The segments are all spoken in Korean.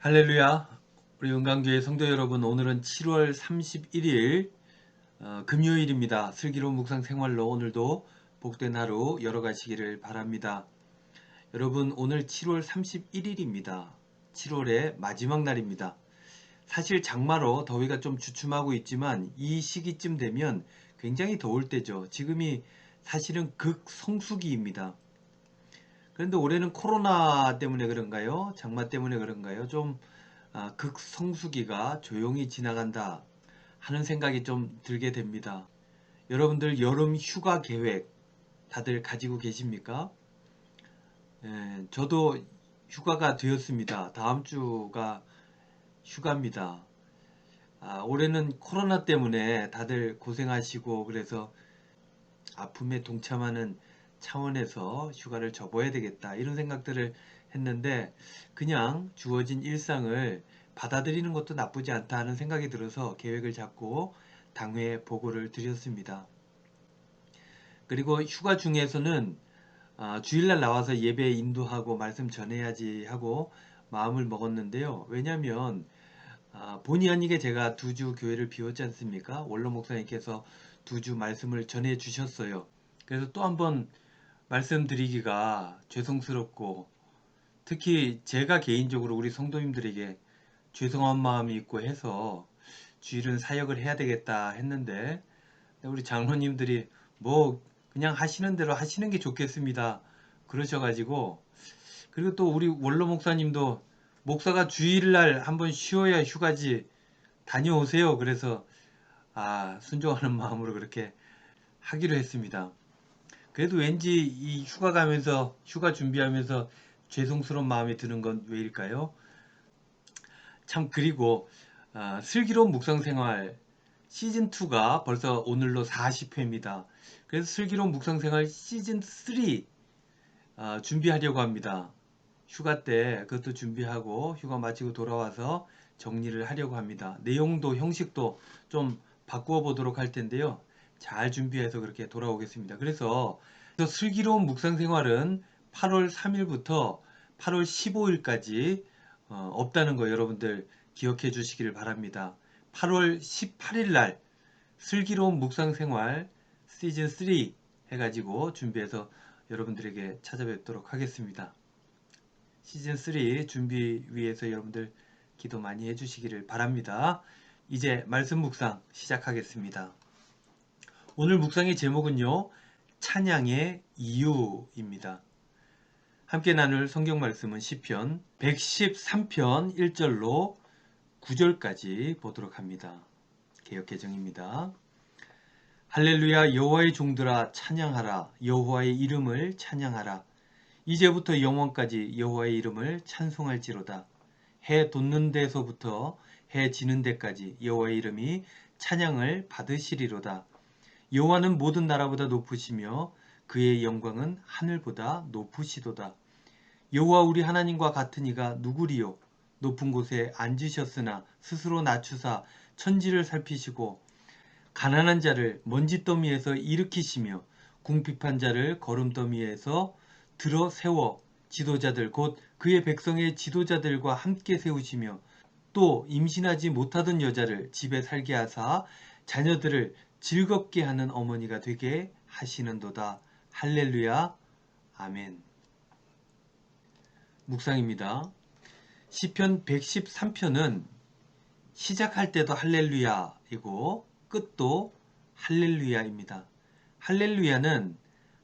할렐루야. 우리 은강교회 성도 여러분, 오늘은 7월 31일 금요일입니다. 슬기로운 묵상 생활로 오늘도 복된 하루 열어가시기를 바랍니다. 여러분, 오늘 7월 31일입니다. 7월의 마지막 날입니다. 사실 장마로 더위가 좀 주춤하고 있지만 이 시기쯤 되면 굉장히 더울 때죠. 지금이 사실은 극성수기입니다. 그런데 올해는 코로나 때문에 그런가요? 장마 때문에 그런가요? 좀 극성수기가 조용히 지나간다 하는 생각이 좀 들게 됩니다. 여러분들 여름 휴가 계획 다들 가지고 계십니까? 저도 휴가가 되었습니다. 다음 주가 휴가입니다. 올해는 코로나 때문에 다들 고생하시고 그래서 아픔에 동참하는 차원에서 휴가를 접어야 되겠다 이런 생각들을 했는데 그냥 주어진 일상을 받아들이는 것도 나쁘지 않다 하는 생각이 들어서 계획을 잡고 당회에 보고를 드렸습니다. 그리고 휴가 중에서는 주일날 나와서 예배 인도하고 말씀 전해야지 하고 마음을 먹었는데요. 왜냐하면 본의 아니게 제가 두 주 교회를 비웠지 않습니까? 원로 목사님께서 두 주 말씀을 전해 주셨어요. 그래서 또 한번 말씀드리기가 죄송스럽고 특히 제가 개인적으로 우리 성도님들에게 죄송한 마음이 있고 해서 주일은 사역을 해야 되겠다 했는데 우리 장로님들이 뭐 그냥 하시는 대로 하시는 게 좋겠습니다. 그러셔가지고 그리고 또 우리 원로 목사님도 목사가 주일날 한번 쉬어야 휴가지 다녀오세요. 그래서 순종하는 마음으로 그렇게 하기로 했습니다. 그래도 왠지 이 휴가 가면서 휴가 준비하면서 죄송스러운 마음이 드는 건 왜일까요? 참 그리고 슬기로운 묵상생활 시즌2가 벌써 오늘로 40회입니다. 그래서 슬기로운 묵상생활 시즌3 준비하려고 합니다. 휴가 때 그것도 준비하고 휴가 마치고 돌아와서 정리를 하려고 합니다. 내용도 형식도 좀 바꾸어 보도록 할 텐데요. 잘 준비해서 그렇게 돌아오겠습니다. 그래서 슬기로운 묵상 생활은 8월 3일부터 8월 15일까지 없다는 거 여러분들 기억해 주시기를 바랍니다. 8월 18일 날 슬기로운 묵상 생활 시즌 3 해가지고 준비해서 여러분들에게 찾아뵙도록 하겠습니다. 시즌 3 준비 위해서 여러분들 기도 많이 해주시기를 바랍니다. 이제 말씀 묵상 시작하겠습니다. 오늘 묵상의 제목은요, 찬양의 이유입니다. 함께 나눌 성경 말씀은 시편 113편 1절로 9절까지 보도록 합니다. 개역개정입니다. 할렐루야. 여호와의 종들아 찬양하라. 여호와의 이름을 찬양하라. 이제부터 영원까지 여호와의 이름을 찬송할지로다. 해 돋는 데서부터 해 지는 데까지 여호와의 이름이 찬양을 받으시리로다. 여호와는 모든 나라보다 높으시며 그의 영광은 하늘보다 높으시도다. 여호와 우리 하나님과 같은 이가 누구리요? 높은 곳에 앉으셨으나 스스로 낮추사 천지를 살피시고 가난한 자를 먼지더미에서 일으키시며 궁핍한 자를 거름더미에서 들어 세워 지도자들 곧 그의 백성의 지도자들과 함께 세우시며 또 임신하지 못하던 여자를 집에 살게 하사 자녀들을 즐겁게 하는 어머니가 되게 하시는도다. 할렐루야. 아멘. 묵상입니다. 시편 113편은 시작할 때도 할렐루야이고 끝도 할렐루야입니다. 할렐루야는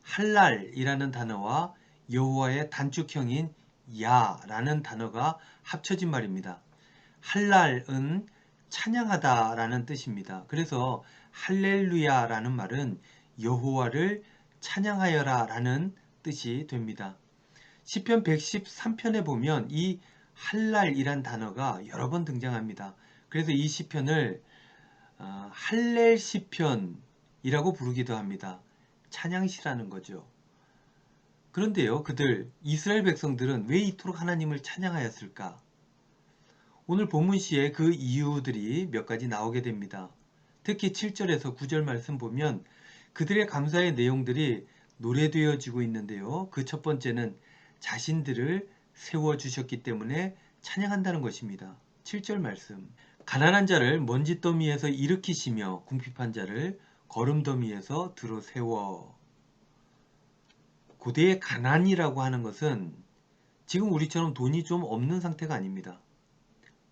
할랄이라는 단어와 여호와의 단축형인 야라는 단어가 합쳐진 말입니다. 할랄은 찬양하다라는 뜻입니다. 그래서 할렐루야라는 말은 여호와를 찬양하여라 라는 뜻이 됩니다. 시편 113편에 보면 이 할랄이란 단어가 여러 번 등장합니다. 그래서 이 시편을 할렐 시편이라고 부르기도 합니다. 찬양시라는 거죠. 그런데요, 그들 이스라엘 백성들은 왜 이토록 하나님을 찬양하였을까? 오늘 본문시에 그 이유들이 몇 가지 나오게 됩니다. 특히 7절에서 9절 말씀 보면 그들의 감사의 내용들이 노래되어지고 있는데요. 그 첫 번째는 자신들을 세워주셨기 때문에 찬양한다는 것입니다. 7절 말씀. 가난한 자를 먼지더미에서 일으키시며 궁핍한 자를 거름더미에서 들어 세워. 고대의 가난이라고 하는 것은 지금 우리처럼 돈이 좀 없는 상태가 아닙니다.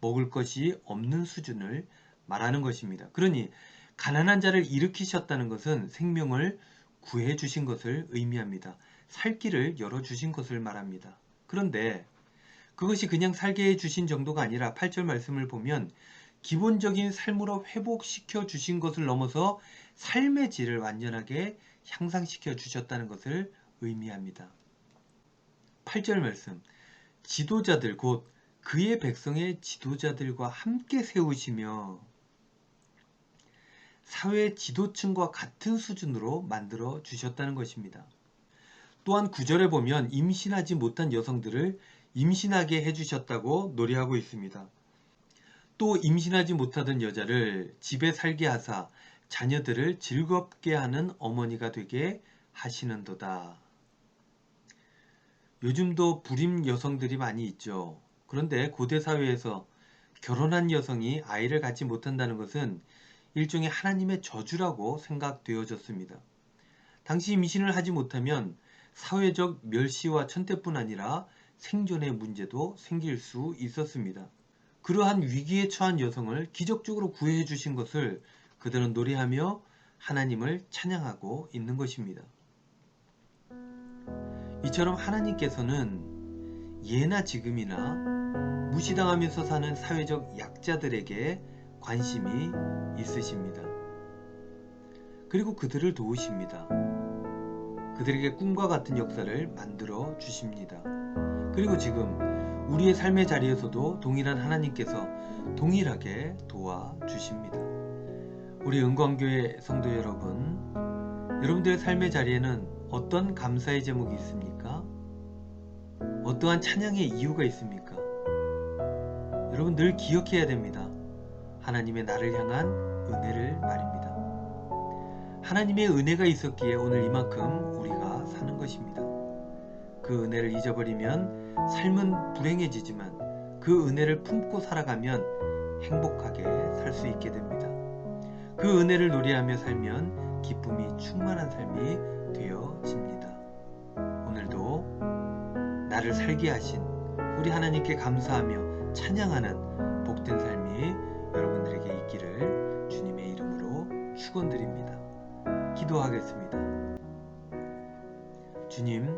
먹을 것이 없는 수준을 말하는 것입니다. 그러니 가난한 자를 일으키셨다는 것은 생명을 구해 주신 것을 의미합니다. 살 길을 열어주신 것을 말합니다. 그런데 그것이 그냥 살게 해주신 정도가 아니라 8절 말씀을 보면 기본적인 삶으로 회복시켜 주신 것을 넘어서 삶의 질을 완전하게 향상시켜 주셨다는 것을 의미합니다. 8절 말씀. 지도자들 곧 그의 백성의 지도자들과 함께 세우시며 사회 지도층과 같은 수준으로 만들어 주셨다는 것입니다. 또한 9절에 보면 임신하지 못한 여성들을 임신하게 해주셨다고 노래하고 있습니다. 또 임신하지 못하던 여자를 집에 살게 하사 자녀들을 즐겁게 하는 어머니가 되게 하시는도다. 요즘도 불임 여성들이 많이 있죠. 그런데 고대 사회에서 결혼한 여성이 아이를 갖지 못한다는 것은 일종의 하나님의 저주라고 생각되어졌습니다. 당시 임신을 하지 못하면 사회적 멸시와 천대뿐 아니라 생존의 문제도 생길 수 있었습니다. 그러한 위기에 처한 여성을 기적적으로 구해 주신 것을 그들은 노래하며 하나님을 찬양하고 있는 것입니다. 이처럼 하나님께서는 예나 지금이나 무시당하면서 사는 사회적 약자들에게 관심이 있으십니다. 그리고 그들을 도우십니다. 그들에게 꿈과 같은 역사를 만들어 주십니다. 그리고 지금 우리의 삶의 자리에서도 동일한 하나님께서 동일하게 도와주십니다. 우리 은광교회 성도 여러분, 여러분들의 삶의 자리에는 어떤 감사의 제목이 있습니까? 어떠한 찬양의 이유가 있습니까? 여러분 늘 기억해야 됩니다. 하나님의 나를 향한 은혜를 말입니다. 하나님의 은혜가 있었기에 오늘 이만큼 우리가 사는 것입니다. 그 은혜를 잊어버리면 삶은 불행해지지만 그 은혜를 품고 살아가면 행복하게 살 수 있게 됩니다. 그 은혜를 노래하며 살면 기쁨이 충만한 삶이 되어집니다. 오늘도 나를 살게 하신 우리 하나님께 감사하며 찬양하는 복된 삶이 여러분들에게 있기를 주님의 이름으로 축원드립니다. 기도하겠습니다. 주님,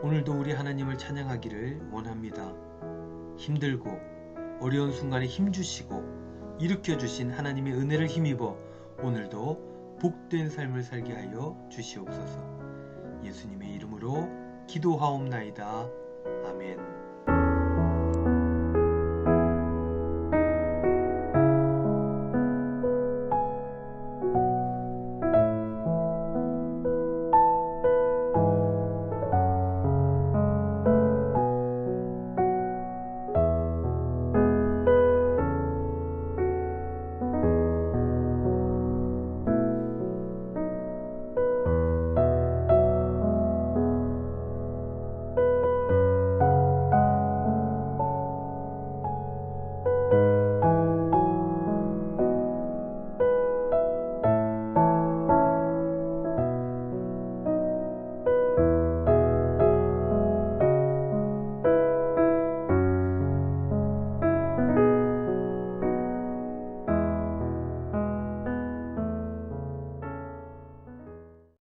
오늘도 우리 하나님을 찬양하기를 원합니다. 힘들고 어려운 순간에 힘주시고 일으켜주신 하나님의 은혜를 힘입어 오늘도 복된 삶을 살게 하여 주시옵소서. 예수님의 이름으로 기도하옵나이다. 아멘.